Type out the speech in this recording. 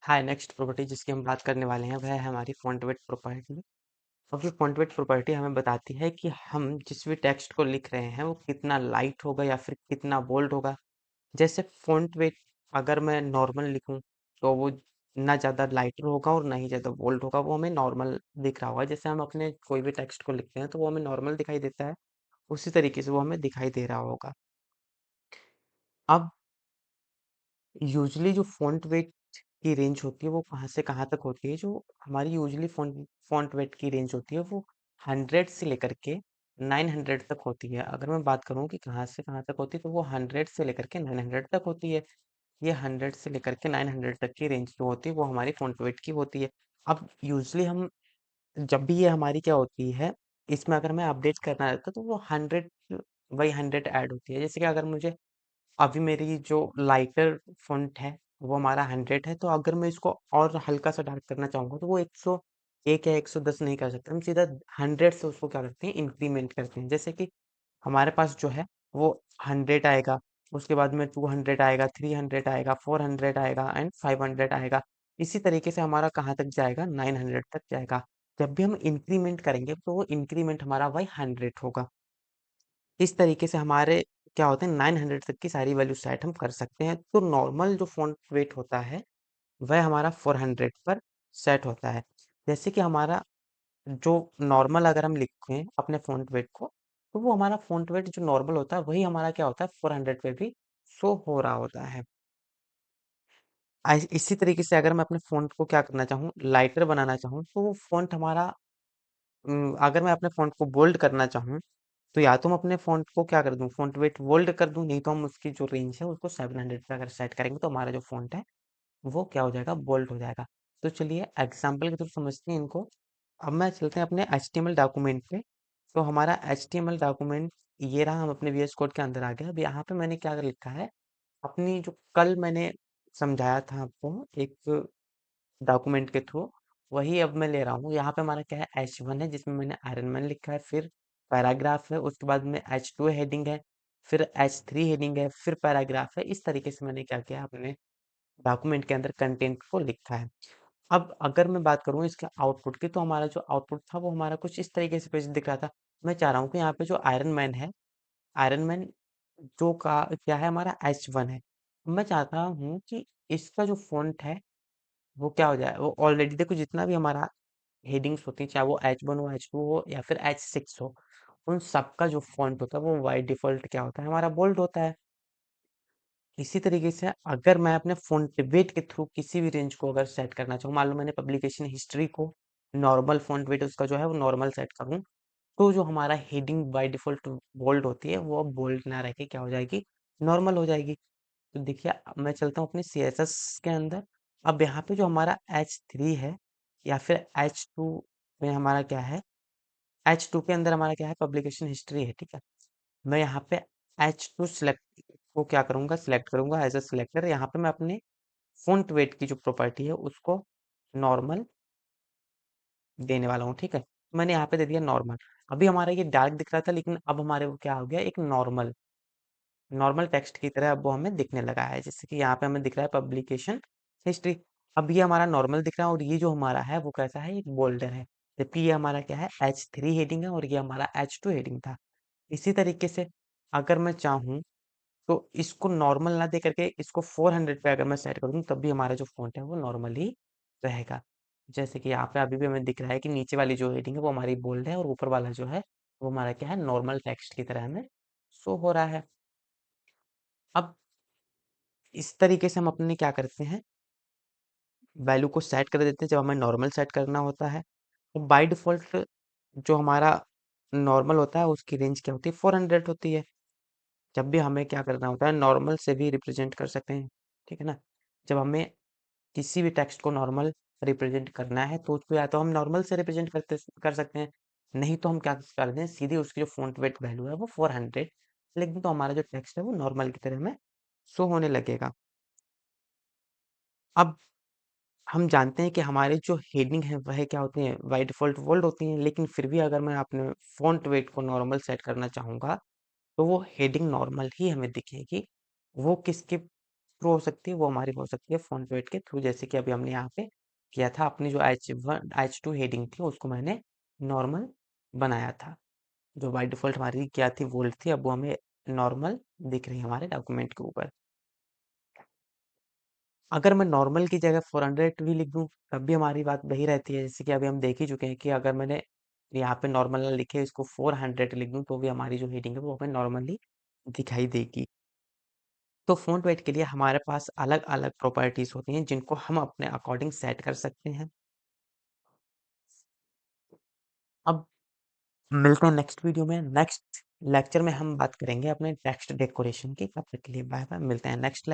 हाय, next property जिसकी हम बात करने वाले हैं वह है हमारी फॉन्ट वेट प्रॉपर्टी। और ये फॉन्ट वेट प्रॉपर्टी हमें बताती है कि हम जिस भी टेक्स्ट को लिख रहे हैं वो कितना लाइट होगा या फिर कितना बोल्ड होगा। जैसे फॉन्ट वेट अगर मैं नॉर्मल लिखूं तो वो ना ज़्यादा लाइटर होगा और ना ही ज़्यादा बोल्ड होगा, वो हमें नॉर्मल दिख रहा होगा। जैसे हम अपने कोई भी टेक्स्ट को लिखते हैं तो वो हमें नॉर्मल दिखाई देता है, उसी तरीके से वो हमें दिखाई दे रहा होगा। अब यूजली जो फॉन्ट वेट की रेंज होती है वो कहाँ से कहाँ तक होती है? जो हमारी यूजली फॉन्ट फॉन्ट वेट की रेंज होती है वो 100 से लेकर के 900 तक होती है। अगर मैं बात करूँ कि कहाँ से कहाँ तक होती है तो वो 100 से लेकर के 900 तक होती है। ये 100 से लेकर के 900 तक की रेंज जो होती है वो हमारी फॉन्ट वेट की होती है। अब यूजली हम जब भी ये हमारी क्या होती है, इसमें अगर मैं अपडेट करना रहता है तो वो 100 बाई 100 ऐड होती है। जैसे कि अगर मुझे अभी मेरी जो लाइटर फ़ॉन्ट है, वो हमारा 100 है, तो अगर मैं इसको और हल्का-सा डार्क करना चाहूँगा, तो वो 101 या 110 नहीं कर सकते। हम सीधा 100 से उसको क्या करते हैं, इंक्रीमेंट करते हैं। जैसे कि हमारे पास जो है, वो 100 आएगा, उसके बाद में 200 आएगा, 300 आएगा, 400 आएगा एंड 500 आएगा। इसी तरीके से हमारा कहाँ तक जाएगा, 900 तक जाएगा। जब भी हम इंक्रीमेंट करेंगे, तो वो इंक्रीमेंट हमारा बाई 100 होगा। इस तरीके से हमारे क्या होते हैं 900 तक की सारी वैल्यू सेट हम कर सकते हैं। तो नॉर्मल जो फ़ॉन्ट वेट होता है वह हमारा 400 पर सेट होता है। जैसे कि हमारा जो नॉर्मल अगर हम लिखें अपने फ़ॉन्ट वेट को, तो वो हमारा फ़ॉन्ट वेट जो नॉर्मल होता है वही हमारा क्या होता है 400 पे भी शो हो रहा होता है। इसी तरीके से अगर मैं अपने फ़ॉन्ट को क्या करना चाहूँ, लाइटर बनाना चाहूँ, तो वो फ़ॉन्ट हमारा अगर मैं अपने फ़ॉन्ट को बोल्ड करना चाहूँ, तो या तो मैं अपने फ़ॉन्ट को क्या कर दूँ, फ़ॉन्ट वेट बोल्ड कर दूँ, नहीं तो हम उसकी जो रेंज है उसको 700 पे अगर सेट करेंगे तो हमारा जो फ़ॉन्ट है, वो क्या हो जाएगा, बोल्ड हो जाएगा। तो चलिए एग्ज़ाम्पल के थ्रू समझते हैं इनको। अब मैं चलते हैं अपने एचटीएमएल डॉक्यूमेंट पे। तो हमारा एचटीएमएल डॉक्यूमेंट ये रहा, हम अपने वीएस कोड के अंदर आ गए। अब यहाँ पे मैंने क्या लिखा है, अपनी जो कल मैंने समझाया था आपको एक डॉक्यूमेंट के थ्रू, वही अब मैं ले रहा हूँ। यहाँ पे हमारा क्या है, H1 है जिसमें मैंने आयरन मैन लिखा है, फिर पैराग्राफ है, उसके बाद में H2 हेडिंग है, फिर H3 हेडिंग है, फिर पैराग्राफ है। इस तरीके से मैंने क्या किया, अपने डॉक्यूमेंट के अंदर कंटेंट को लिखा है। अब अगर मैं बात करूँ इसके आउटपुट की, तो हमारा जो आउटपुट था वो हमारा कुछ इस तरीके से पेज दिख रहा था। मैं चाह रहा हूँ कि यहाँ पे जो आयरन मैन है, आयरन मैन जो का क्या है, हमारा H1 है। मैं चाहता हूँ कि इसका जो फ़ॉन्ट है वो क्या हो जाए, वो ऑलरेडी देखो जितना भी हमारा हेडिंग्स होती हैं, चाहे वो H1 हो, H2 हो या फिर H6 हो, उन सबका जो फ़ॉन्ट होता है वो बाय डिफ़ॉल्ट क्या होता है, हमारा बोल्ड होता है। इसी तरीके से अगर मैं अपने फ़ॉन्ट वेट के थ्रू किसी भी रेंज को अगर सेट करना चाहूँ, मान लो मैंने पब्लिकेशन हिस्ट्री को नॉर्मल फ़ॉन्ट वेट उसका जो है वो नॉर्मल सेट करूँ, तो जो हमारा हेडिंग बाय डिफ़ॉल्ट बोल्ड होती है, वो अब बोल्ड ना रह के क्या हो जाएगी, नॉर्मल हो जाएगी। तो देखिए मैं चलता हूँ अपने सीएसएस के अंदर। अब यहाँ पे जो हमारा H3 है या फिर H2 में हमारा क्या है, H2 के अंदर हमारा क्या है, पब्लिकेशन हिस्ट्री है, ठीक है। मैं यहाँ पे H2 सिलेक्ट को क्या करूँगा, सिलेक्ट करूँगा एज अ सिलेक्टर। यहाँ पे मैं अपने फॉन्ट वेट की जो प्रॉपर्टी है उसको नॉर्मल देने वाला हूँ, ठीक है। मैंने यहाँ पे दे दिया नॉर्मल। अभी हमारा ये डार्क दिख रहा था, लेकिन अब हमारे को क्या हो गया, एक नॉर्मल नॉर्मल टेक्स्ट की तरह अब वो हमें दिखने लगा है। जैसे कि यहाँ पे हमें दिख रहा है पब्लिकेशन हिस्ट्री। अब ये हमारा नॉर्मल दिख रहा है और ये जो हमारा है वो कैसा है, एक बोल्डर है। जबकि ये हमारा क्या है, H3 हेडिंग है और ये हमारा H2 हेडिंग था। इसी तरीके से अगर मैं चाहूँ तो इसको नॉर्मल ना दे करके इसको 400 पे अगर मैं सेट कर दूँ तब भी हमारा जो फ़ॉन्ट है वो नॉर्मल ही रहेगा। जैसे कि यहाँ पे अभी भी हमें दिख रहा है कि नीचे वाली जो हेडिंग है वो हमारी बोल्ड है और ऊपर वाला जो है वो हमारा क्या है, नॉर्मल टेक्स्ट की तरह हमें शो हो रहा है। अब इस तरीके से हम अपने क्या करते हैं, वैल्यू को सेट कर देते हैं जब हमें नॉर्मल सेट करना होता है। तो बाय डिफ़ॉल्ट जो हमारा नॉर्मल होता है उसकी रेंज क्या होती है, 400 होती है। जब भी हमें क्या करना होता है, नॉर्मल से भी रिप्रेजेंट कर सकते हैं, ठीक है ना। जब हमें किसी भी टेक्स्ट को नॉर्मल रिप्रेजेंट करना है तो उसको या तो हम नॉर्मल से रिप्रेजेंट कर सकते हैं, नहीं तो हम क्या करते हैं, सीधे उसकी जो फ़ॉन्ट वेट वैल्यू है वो 400 लिख दें, तो हमारा जो टेक्स्ट है वो नॉर्मल की तरह हमें शो होने लगेगा। अब हम जानते हैं कि हमारे जो हेडिंग है वह क्या होती हैं, बाय डिफ़ॉल्ट बोल्ड होती हैं, लेकिन फिर भी अगर मैं अपने फ़ॉन्ट वेट को नॉर्मल सेट करना चाहूँगा, तो वो हेडिंग नॉर्मल ही हमें दिखेगी। वो किसके थ्रू हो सकती है वो हमारी हो सकती है फ़ॉन्ट वेट के थ्रू, जैसे कि अभी हमने यहाँ पे किया था। अपनी जो H2 हेडिंग थी उसको मैंने नॉर्मल बनाया था। जो बाय डिफ़ॉल्ट हमारी क्या थी, बोल्ड थी, अब वो हमें नॉर्मल दिख रही है हमारे डॉक्यूमेंट के ऊपर। अगर मैं नॉर्मल की जगह 400 भी लिख दूँ, तब भी हमारी बात वही रहती है, जैसे कि अभी हम देख ही चुके हैं कि अगर मैंने यहाँ पे नॉर्मल ना लिखे, इसको 400 लिख दूँ, तो भी हमारी जो हेडिंग है वो हमें नॉर्मली दिखाई देगी। तो फ़ॉन्ट वेट के लिए हमारे पास अलग-अलग प्रॉपर्टीज़ होती हैं, जिनको हम अपने अकॉर्डिंग सेट कर सकते हैं। अब मिलते हैं नेक्स्ट वीडियो में, नेक्स्ट लेक्चर में हम बात करेंगे अपने टेक्स्ट डेकोरेशन की। तब तक के लिए बाय-बाय, मिलते हैं नेक्स्ट लेक्चर